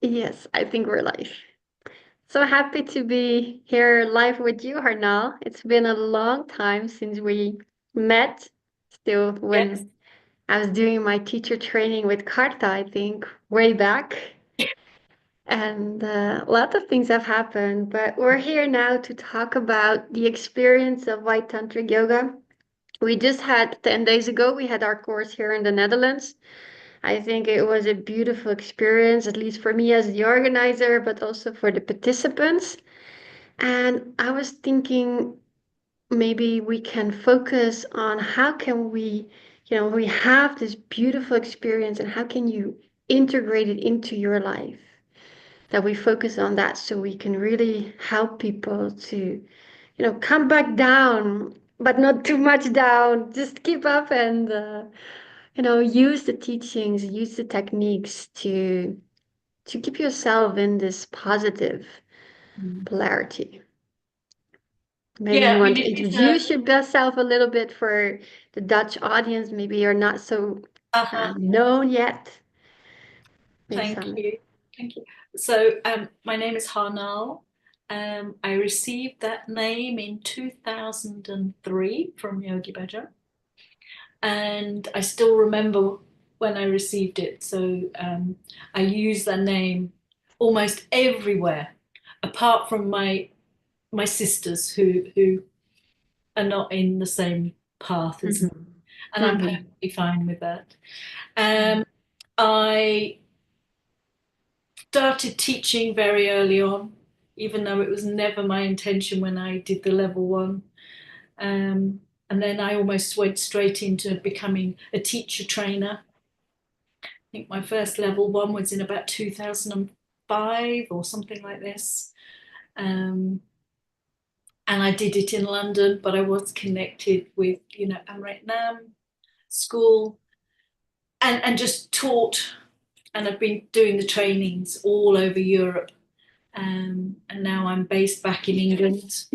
Yes, I think we're live. So happy to be here live with you, Har Nal. It's been a long time since we met, still Yes. when I was doing my teacher training with Karta, I think, way back. And a lot of things have happened, but we're here now to talk about the experience of White Tantric Yoga. We just had 10 days ago, we had our course here in the Netherlands. I think it was a beautiful experience, at least for me as the organizer, but also for the participants. And I was thinking maybe we can focus on how can we have this beautiful experience and how can you integrate it into your life? That we focus on that so we can really help people to come back down, but not too much down. Just keep up and use the teachings, use the techniques to keep yourself in this positive Mm. polarity. Maybe Yeah, you I want mean, to it is a, introduce yourself a little bit for the Dutch audience. Maybe you're not so uh-huh, known yet. Maybe thank some. you. Thank you. So, my name is Har Nal. I received that name in 2003 from Yogi Bhajan, and I still remember when I received it. So, I use that name almost everywhere, apart from my sisters who are not in the same path as me, Mhm. and I'm Mhm. perfectly fine with that. Um, I started teaching very early on, even though it was never my intention when I did the level one. And then I almost went straight into becoming a teacher trainer. I think my first level one was in about 2005 or something like this. Um, and I did it in London, but I was connected with, Amrit Nam school and just taught. And I've been doing the trainings all over Europe. And now I'm based back in England,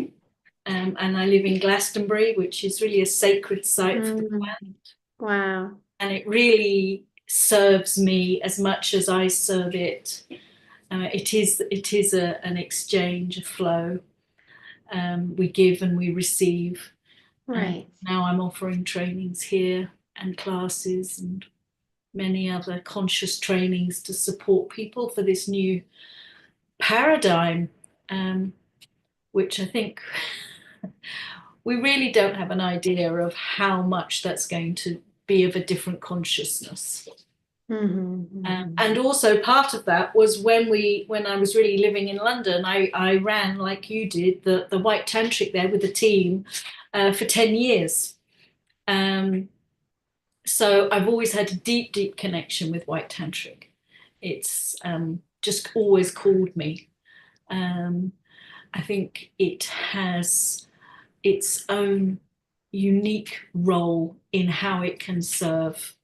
and I live in Glastonbury, which is really a sacred site for the Mhm. planet. Wow. And it really serves me as much as I serve it. It is an exchange, a flow. We give and we receive. And Right. now I'm offering trainings here and classes and many other conscious trainings to support people for this new paradigm, um, which I think we really don't have an idea of how much that's going to be of a different consciousness. Mhm. And Mhm. also part of that was when I was really living in London, I ran like you did the White Tantric there with the team for 10 years. Um, so I've always had a deep, deep connection with White Tantric. It's just always called me. Um, I think it has its own unique role in how it can serve.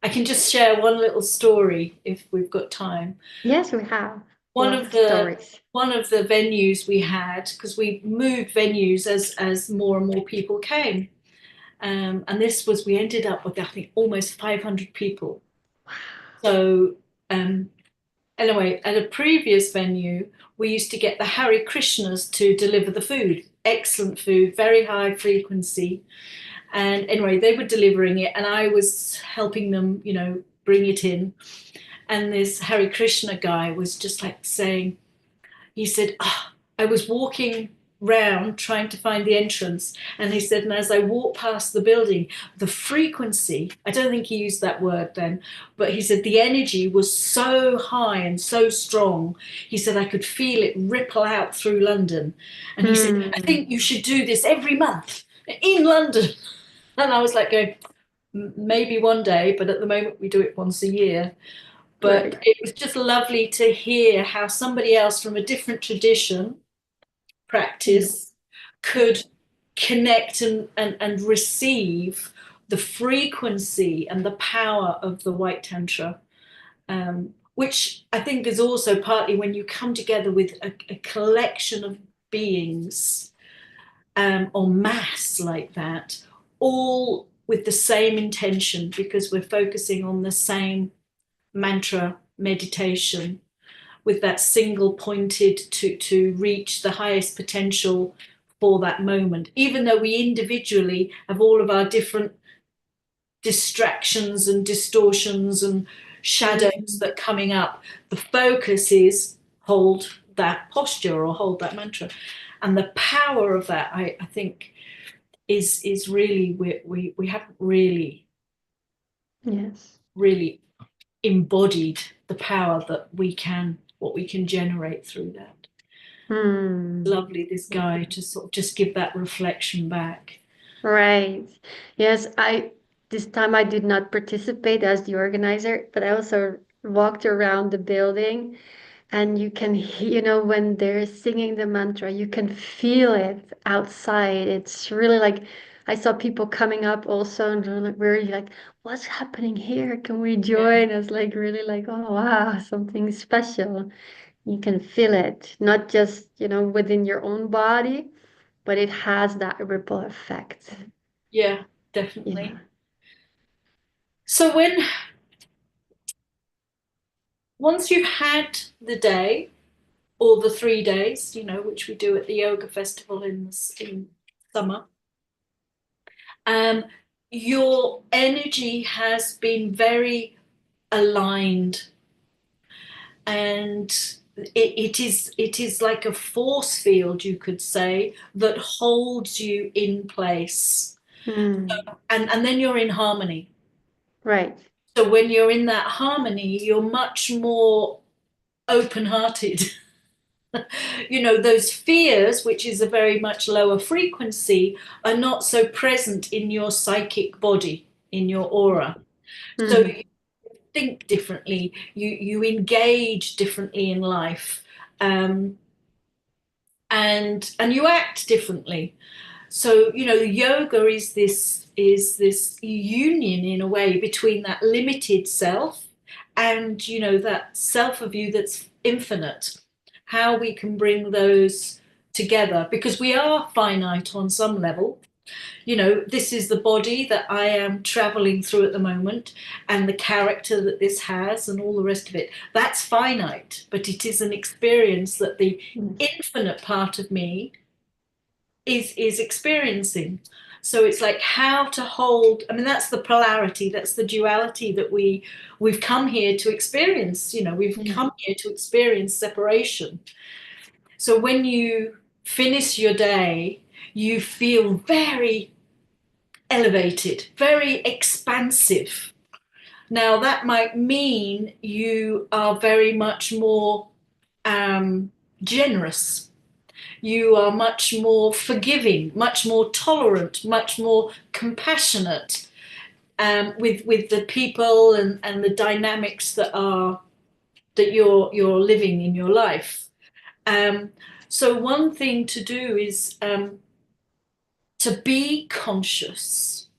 I can just share one little story if we've got time. Yes, we have One lots of of the stories. one of the venues we had, because we moved venues as more and more people came, and this was we ended up with I think almost 500 people. So um, anyway, at a previous venue, we used to get the Hare Krishnas to deliver the food. Excellent food, very high frequency. And anyway, they were delivering it, and I was helping them, bring it in. And this Hare Krishna guy was just like saying, he said, I was walking round trying to find the entrance. And he said, and as I walked past the building, the frequency, I don't think he used that word then, but he said the energy was so high and so strong. He said, I could feel it ripple out through London. And he said, I Hmm. think you should do this every month in London. And I was like going, maybe one day, but at the moment we do it once a year. But Right. it was just lovely to hear how somebody else from a different tradition, Mm. practice, could connect and receive the frequency and the power of the White Tantra, which I think is also partly when you come together with a collection of beings en masse like that, all with the same intention because we're focusing on the same mantra meditation, with that single pointed to reach the highest potential for that moment, even though we individually have all of our different distractions and distortions and shadows that are coming up. The focus is hold that posture or hold that mantra. And the power of that, I think, is really, we haven't really Yes. really embodied the power that what we can generate through that. Lovely, this guy, to sort of just give that reflection back. Right. Yes, this time I did not participate as the organizer, but I also walked around the building, and you can when they're singing the mantra, you can feel it outside. It's really like I saw people coming up also, and we're like, what's happening here? Can we join? It's like really like, oh wow, something special. You can feel it, not just, within your own body, but it has that ripple effect. Yeah, Yeah. definitely. So once you've had the day or the 3 days, which we do at the yoga festival in summer, um, your energy has been very aligned, and it is like a force field, you could say, that holds you in place, Mm. and then you're in harmony. Right. So when you're in that harmony, you're much more open-hearted. Those fears, which is a very much lower frequency, are not so present in your psychic body, in your aura. So Mm. you think differently, you engage differently in life, um, and you act differently. So yoga is this union, in a way, between that limited self and that self of you that's infinite. How we can bring those together, because we are finite on some level. This is the body that I am traveling through at the moment, and the character that this has, and all the rest of it. That's finite, but it is an experience that the Yes. infinite part of me is experiencing. So it's like how to hold. I mean, that's the polarity, that's the duality that we've come here to experience. We've Yeah. come here to experience separation. So when you finish your day, you feel very elevated, very expansive. Now, that might mean you are very much more generous. You are much more forgiving, much more tolerant, much more compassionate, with the people and the dynamics that you're living in your life. So one thing to do is to be conscious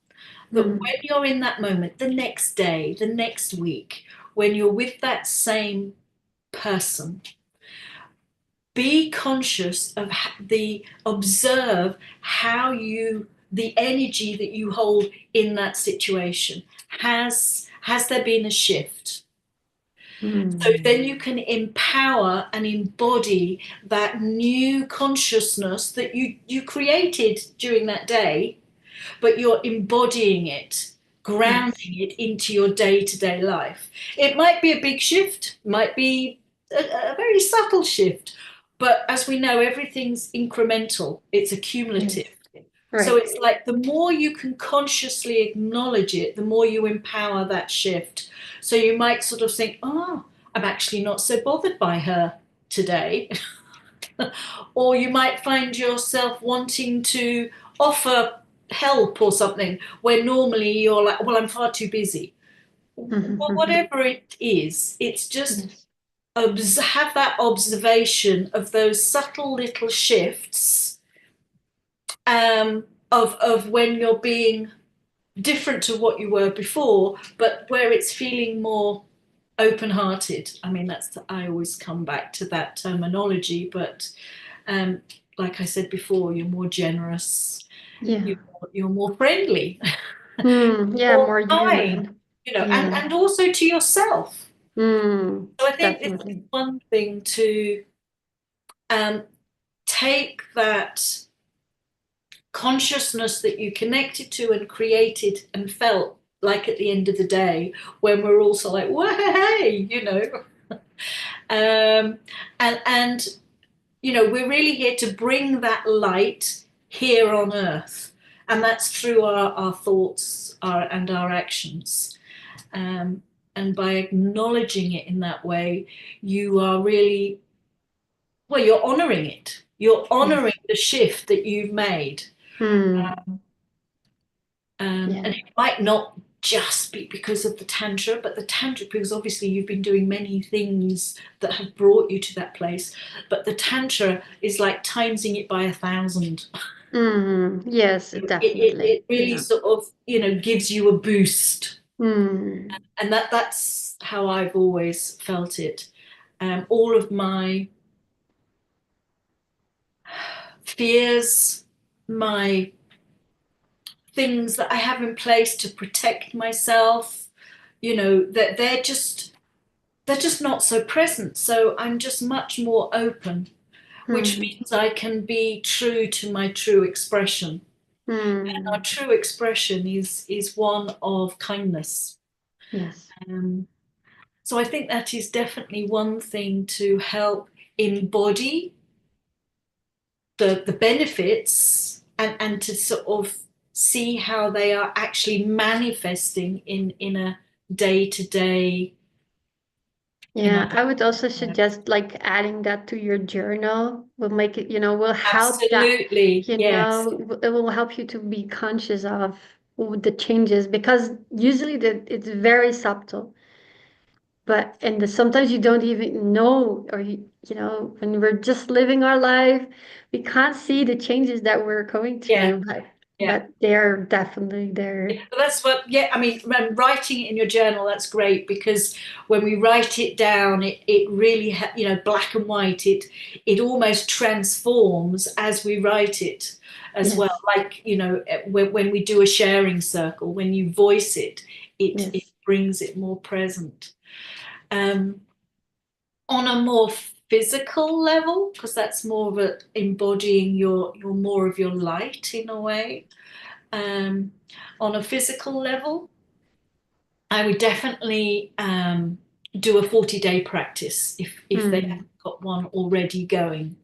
that Mm. when you're in that moment, the next day, the next week, when you're with that same person, be conscious of observe how the energy that you hold in that situation. Has there been a shift? So then Mm. you can empower and embody that new consciousness that you created during that day, but you're embodying it, Yes. grounding it into your day-to-day life. It might be a big shift, might be a very subtle shift, but as we know, everything's incremental, it's accumulative. Yes. So Right. it's like the more you can consciously acknowledge it, the more you empower that shift. So you might sort of think, oh, I'm actually not so bothered by her today. Or you might find yourself wanting to offer help or something where normally you're like, well, I'm far too busy. Well, whatever it is, it's just Yes. have that observation of those subtle little shifts, of when you're being different to what you were before, but where it's feeling more open-hearted. I mean, I always come back to that terminology, but um, like I said before, you're more generous, Yeah. you're more friendly, Yeah, more more kind, human. and Yeah. also to yourself. Mm, So I think this is definitely. one thing to take that consciousness that you connected to and created and felt like at the end of the day when we're also like, well, hey, and we're really here to bring that light here on earth, and that's through our thoughts and our actions. And by acknowledging it in that way, you are really, well, you're honoring it. You're honoring Yes. the shift that you've made. Mm, And yeah. it might not just be because of the Tantra, but the Tantra, because obviously you've been doing many things that have brought you to that place. But the Tantra is like timesing it by 1,000. Mm, yes, It definitely. really Yeah. sort of, gives you a boost. Mm, And that's how I've always felt it. All of my fears, my things that I have in place to protect myself, that they're just not so present. So I'm just much more open, which mm, means I can be true to my true expression. And our mm, true expression is one of kindness. yes. Um, so I think that is definitely one thing to help embody the benefits, and to sort of see how they are actually manifesting in a day to day, in our Yeah, I would also suggest like adding that to your journal will make it, will help that, absolutely, yes, it will help you to be conscious of the changes because usually it's very subtle. But sometimes you don't even know, or when we're just living our life, we can't see the changes that we're going yeah, through, but yeah. they're definitely there. But that's what, yeah, I mean, when writing it in your journal, that's great, because when we write it down, it really, black and white, it almost transforms as we write it as well. Yes, Like, when we do a sharing circle, when you voice it, it yes. brings it more present. Um, on a more physical level, because that's more of a embodying your more of your light in a way. Um, on a physical level, I would definitely do a 40-day practice if they Hmm. haven't got one already going.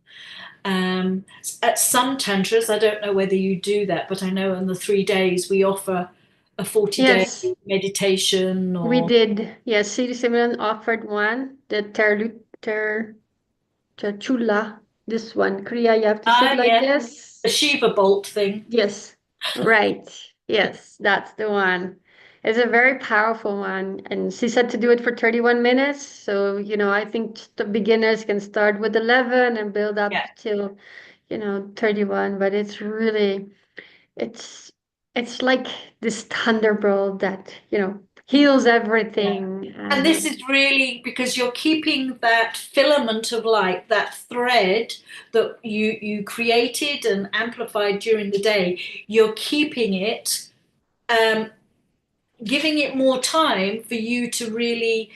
At some tantras, I don't know whether you do that, but I know in the 3 days we offer a 40-day Yes, meditation we or did. Yes, City Simon offered one, the Chula. This one, Kriya, you have to sit like yeah, this. the Shiva bolt thing. Yes, right. Yes, that's the one. It's a very powerful one. And she said to do it for 31 minutes. So, I think just the beginners can start with 11 and build up Yeah. till, 31. But it's, it's like this thunderbolt that, heals everything. And this And is really because you're keeping that filament of light, that thread that you created and amplified during the day. You're keeping it, um, giving it more time for you to really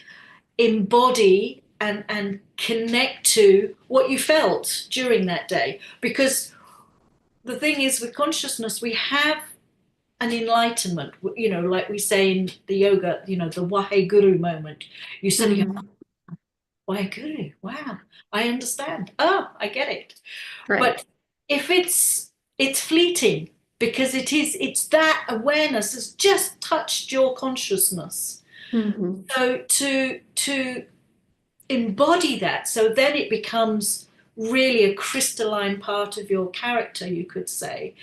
embody and connect to what you felt during that day. Because the thing is, with consciousness, we have an enlightenment. Like we say in the yoga, the Waheguru moment. You suddenly go, mm, Waheguru, wow, I understand. Oh, I get it. right. But if it's fleeting, because it's that awareness has just touched your consciousness. Hmm. So to embody that, so then it becomes really a crystalline part of your character, you could say.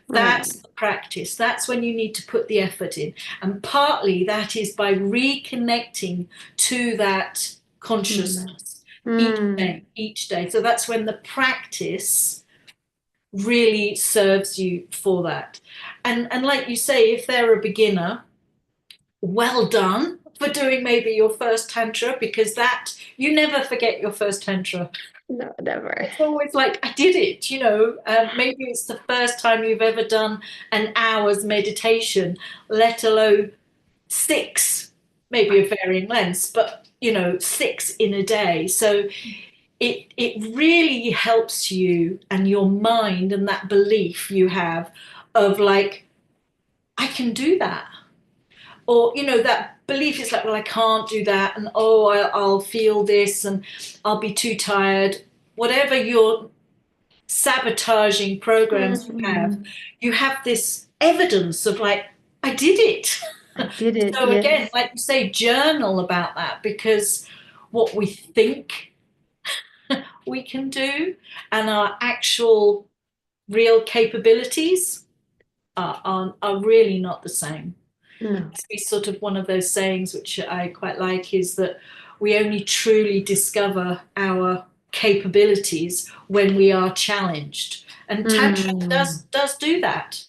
Right. That's the practice. That's when you need to put the effort in. And partly that is by reconnecting to that Mm. consciousness each day, Mm. each day. So that's when the practice really serves you for that. And like you say, if they're a beginner, well done for doing maybe your first tantra, because that you never forget your first tantra. No, never. It's always like, I did it. Maybe it's the first time you've ever done an hour's meditation, let alone 6, maybe of varying lengths, but 6 in a day. So it really helps you and your mind, and that belief you have of like, I can do that. Or that belief is like, well, I can't do that, and I'll feel this, and I'll be too tired. Whatever your sabotaging programs Mm. you have this evidence of like, I did it. I did it, So again, yes. like you say, journal about that, because what we think we can do and our actual real capabilities are really not the same. No. It's sort of one of those sayings which I quite like, is that we only truly discover our capabilities when we are challenged. And Tantra Mm. does do that.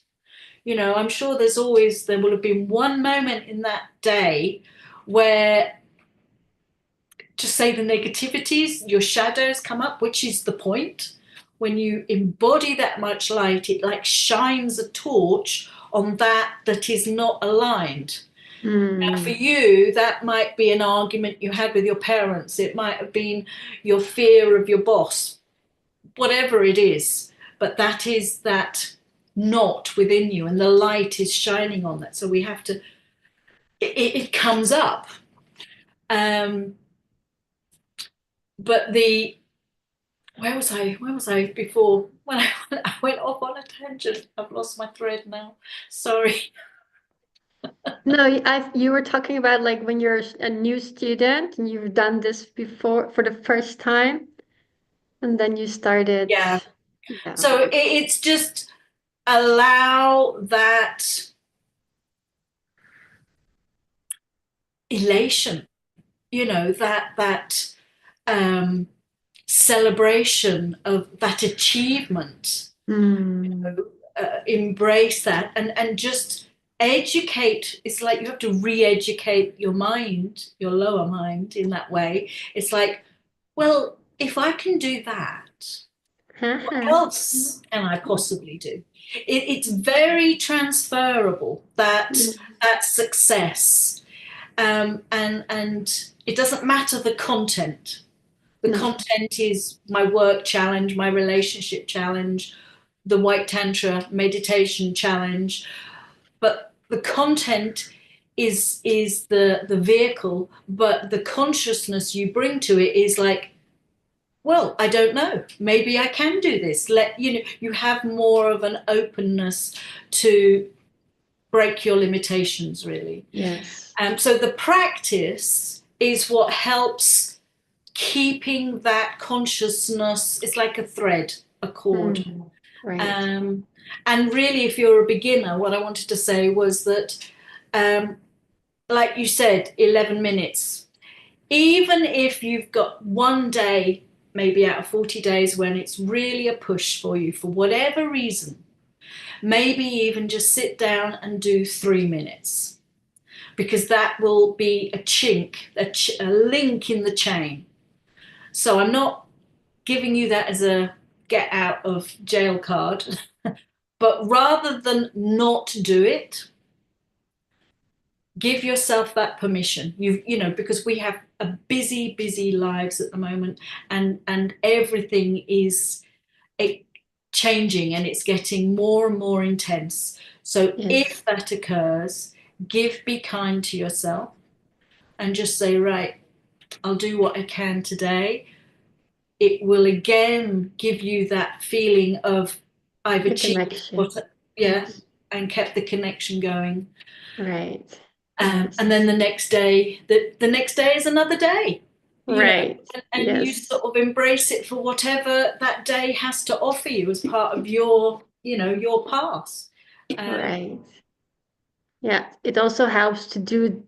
I'm sure there will have been one moment in that day where, to say the negativities, your shadows come up, which is the point. When you embody that much light, it like shines a torch on that is not aligned. Now, for Mm. you, that might be an argument you had with your parents. It might have been your fear of your boss, whatever it is. But that is that knot within you, and the light is shining on that. So we have to, it comes up. Um, but where was I? Where was I before? When I went off on a tangent. I've lost my thread now. Sorry. No, you were talking about like when you're a new student and you've done this before for the first time, and then you started. Yeah. Yeah. So it's just allow that elation, that um, celebration of that achievement. Mm. Embrace that, and just educate. It's like you have to re-educate your mind, your lower mind, in that way. It's like, well, if I can do that, what Haha. else can I possibly do? It's very transferable, that success. And it doesn't matter the content. The No. content is my work challenge, my relationship challenge, the White Tantra meditation challenge, but the content is the vehicle, but the consciousness you bring to it is like, well, I don't know, maybe I can do this. You have more of an openness to break your limitations, really. Yes. So the practice is what helps keeping that consciousness. It's like a thread, a cord. Mm. Right. Um, and really, if you're a beginner, what I wanted to say was that, um, like you said, 11 minutes. Even if you've got one day, maybe out of 40 days, when it's really a push for you for whatever reason, maybe even just sit down and do 3 minutes, because that will be a chink, a link in the chain. So I'm not giving you that as a get out of jail card, but rather than not do it, give yourself that permission. Because we have a busy lives at the moment, and everything is changing, and it's getting more and more intense. So Yes. if that occurs, be kind to yourself, and just say, right, I'll do what I can today. It will again give you that feeling of, I've The achieved connection. yeah, Yes. and kept the connection going. Right. And then Yes. the next day is another day, Right. and you Yes. sort of embrace it for whatever that day has to offer you as part of your path. Um, Right. Yeah. It also helps to do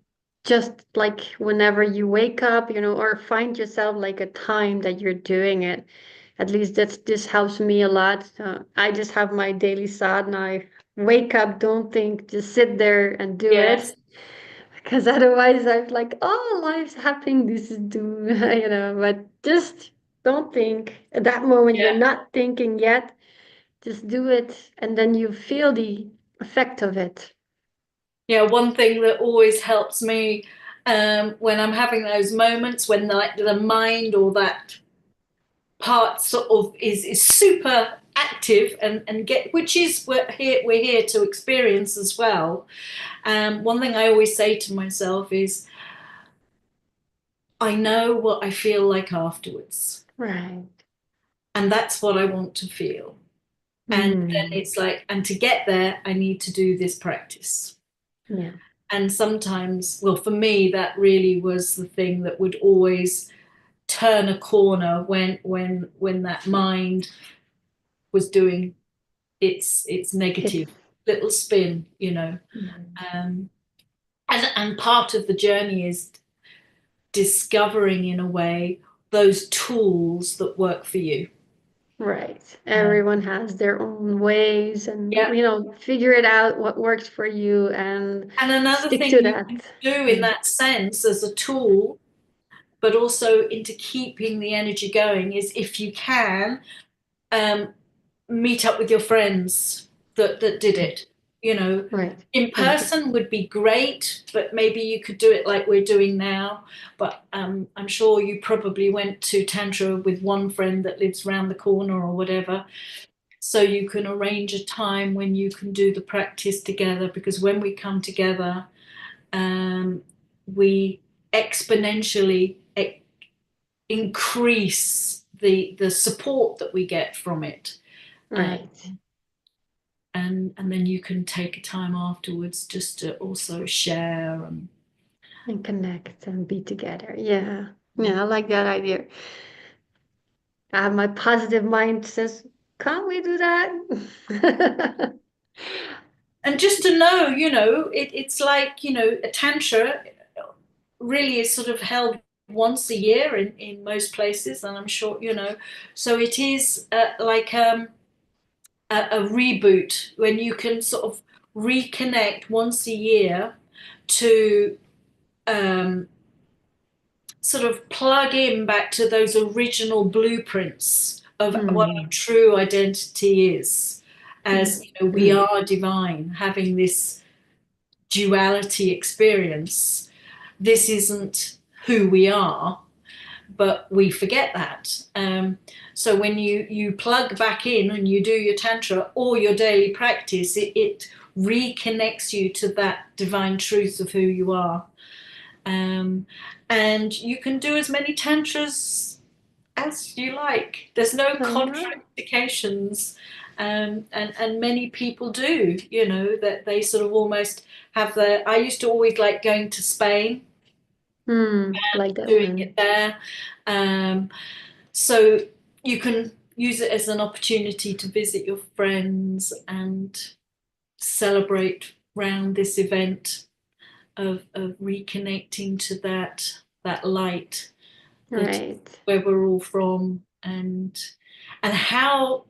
just like whenever you wake up, or find yourself like a time that you're doing it. At least this helps me a lot. I just have my daily sadhana. I wake up, don't think, just sit there and do yes, it. Because otherwise I'm like, oh, life's happening, this is do, but just don't think. At that moment you're yeah, not thinking yet. Just do it, and then you feel the effect of it. yeah. One thing that always helps me, when I'm having those moments when the mind or that part sort of is super active and get, which is we're here to experience as well. One thing I always say to myself is, I know what I feel like afterwards, Right. and that's what I want to feel. And then Mm. it's like, and to get there, I need to do this practice. Yeah. And sometimes, well, for me, that really was the thing that would always turn a corner when that mind was doing its It's negative little spin, you know. mm. Um, and part of the journey is discovering, in a way, those tools that work for you. Right. Uh, Everyone has their own ways and, yeah. figure it out what works for you and And another stick thing to you that. can do in Mm. that sense as a tool, but also into keeping the energy going, is if you can, um, meet up with your friends that did it. You know, Right. in Yeah. person would be great, but maybe you could do it like we're doing now. But I'm sure you probably went to Tantra with one friend that lives around the corner or whatever. So you can arrange a time when you can do the practice together, because when we come together, um, we exponentially increase the support that we get from it. Uh, Right. and then you can take a time afterwards just to also share And connect and be together. Yeah. Yeah, I like that idea. My positive mind says, can't we do that? and just to know, you know, it's like, you know, a tantra really is sort of held once a year in most places, and I'm sure, you know, so it is like a reboot when you can sort of reconnect once a year to um, sort of plug in back to those original blueprints of what our Hmm. true identity is. As Yeah. you know, we are divine, having this duality experience. This isn't who we are, but we forget that. So when you plug back in and you do your tantra or your daily practice, it reconnects you to that divine truth of who you are. Um, and you can do as many tantras as you like. There's no All right. contraindications. And many people do, you know, that they sort of almost have the. I used to always like going to Spain, Like that doing it one. there. Um, so you can use it as an opportunity to visit your friends and celebrate round this event of reconnecting to that light that Right. where we're all from, and how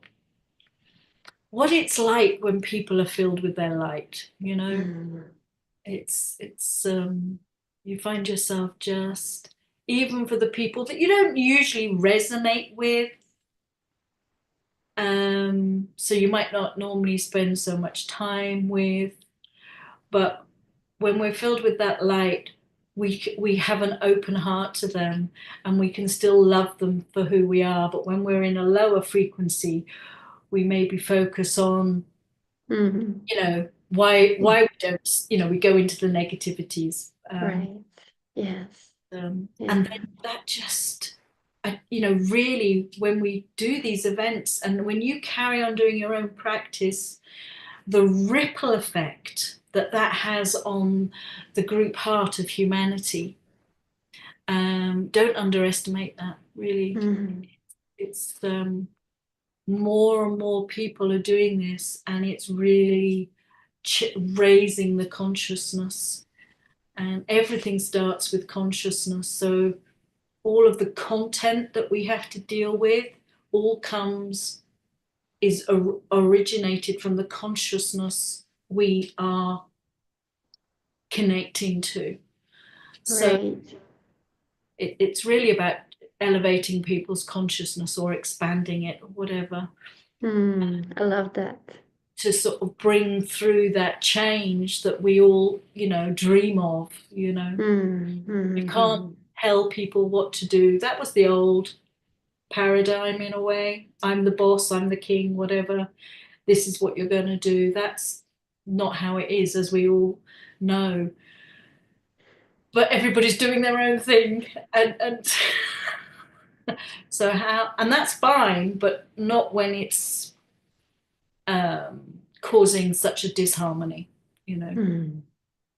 what it's like when people are filled with their light, you know. Mm. It's you find yourself just, even for the people that you don't usually resonate with, so you might not normally spend so much time with, but when we're filled with that light, we have an open heart to them, and we can still love them for who we are. But when we're in a lower frequency, we maybe focus on, Mhm. you know, why we don't, you know, we go into the negativities. Right. Yes. And then Yeah. that just, you know, really, when we do these events and when you carry on doing your own practice, the ripple effect that that has on the group heart of humanity, don't underestimate that, really. Mhm. It's more and more people are doing this, and it's really raising the consciousness. And everything starts with consciousness. So all of the content that we have to deal with all comes is originated from the consciousness we are connecting to. So Right. it's really about elevating people's consciousness or expanding it or whatever. I love that. to sort of bring through that change that we all, dream of, You can't Mm-hmm. tell people what to do. That was the old paradigm in a way. I'm the boss, I'm the king, whatever. This is what you're going to do. That's not how it is, as we all know. But everybody's doing their own thing, and so and that's fine, but not when it's causing such a disharmony. Mm.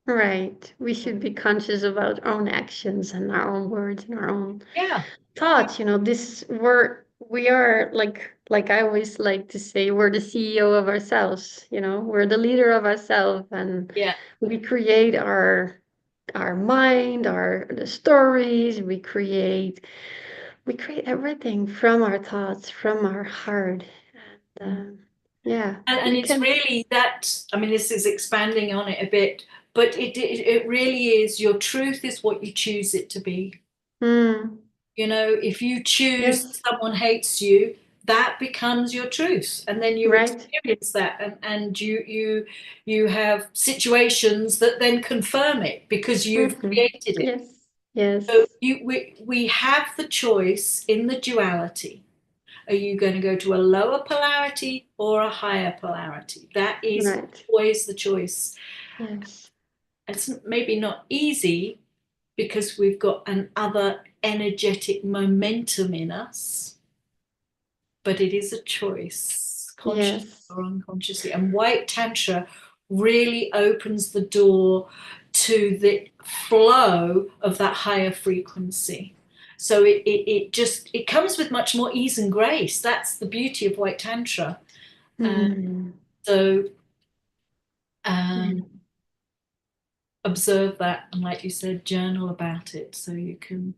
Right. We should be conscious about our own actions and our own words and our own Yeah, thoughts. We are like I always like to say, we're the CEO of ourselves. We're the leader of ourselves, and yeah, we create our mind, the stories. We create everything from our thoughts, from our heart. And yeah, and we it's can. really that. I mean, this is expanding on it a bit, but it really is. Your truth is what you choose it to be. Mm, If you choose yes, someone hates you, that becomes your truth, and then you right. experience that, and you have situations that then confirm it because you've Hmm. created it. Yes, yes, So we have the choice in the duality. Are you going to go to a lower polarity or a higher polarity? That is right. always the choice. Yes, It's maybe not easy because we've got an other energetic momentum in us, but it is a choice, consciously yes, or unconsciously. And White Tantra really opens the door to the flow of that higher frequency. So it comes with much more ease and grace. That's the beauty of White Tantra. Uh, mm, so yeah. um, observe that, and like you said, journal about it so you can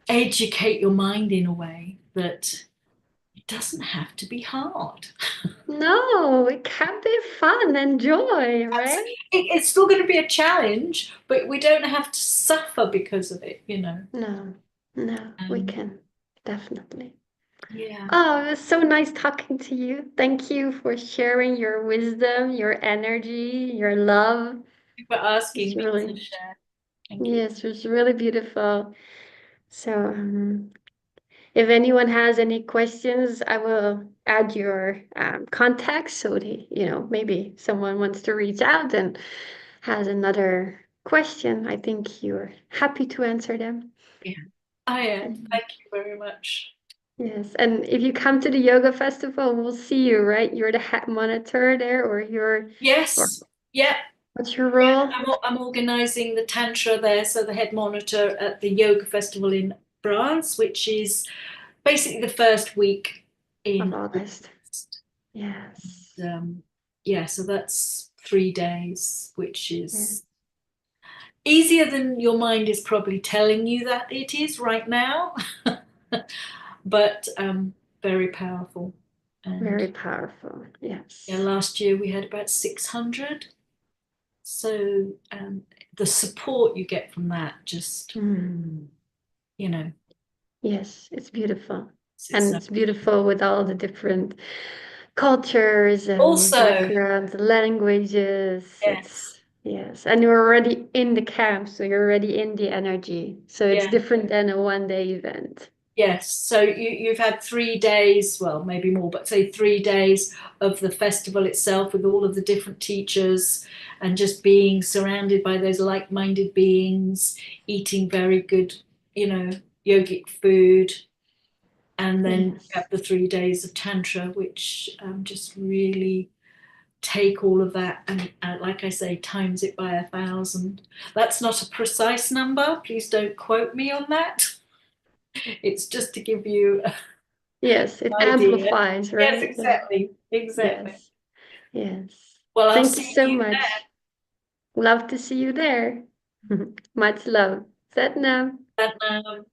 educate your mind in a way that it doesn't have to be hard. No, it can be fun and joy, That's, right? it's still going to be a challenge, but we don't have to suffer because of it. No, no, we Um, can definitely. yeah. Oh, it was so nice talking to you. Thank you for sharing your wisdom, your energy, your love. Thank you for asking It's me to really, share. Thank you. yes, it was really beautiful. So, if anyone has any questions, I will add your contacts so maybe someone wants to reach out and has another question. I think you're happy to answer them. Yeah, I am. Mhm. Thank you very much. Yes, and if you come to the yoga festival, we'll see you, right? You're the head monitor there, or Yes. Yeah. what's your role? I'm organising the Tantra there, so the head monitor at the yoga festival in France, which is basically the first week Of in August. August. Yes. Yeah, so that's 3 days, which Yeah. is easier than your mind is probably telling you that it is right now, but very powerful. And Very powerful. yeah, Yes. last year we had about 600. So the support you get from that just, Mm. you know, Yes, it's beautiful. it's And it's beautiful with all the different cultures and also, backgrounds, languages. yes, Yes. And you're already in the camp, so you're already in the energy. So it's yeah. different than a 1 day event. Yes, so you've had 3 days, well, maybe more, but say 3 days of the festival itself with all of the different teachers and just being surrounded by those like-minded beings, eating very good, yogic food. And then you have Yes. the 3 days of Tantra, which just really take all of that and, like I say, times it by 1,000. That's not a precise number. Please don't quote me on that. It's just to give you Yes, it idea. amplifies, Yes, right? exactly. Exactly. Yes. Yes. Well, I'll Thank you see so you much. Love to see you there. Much love. Satnam. there.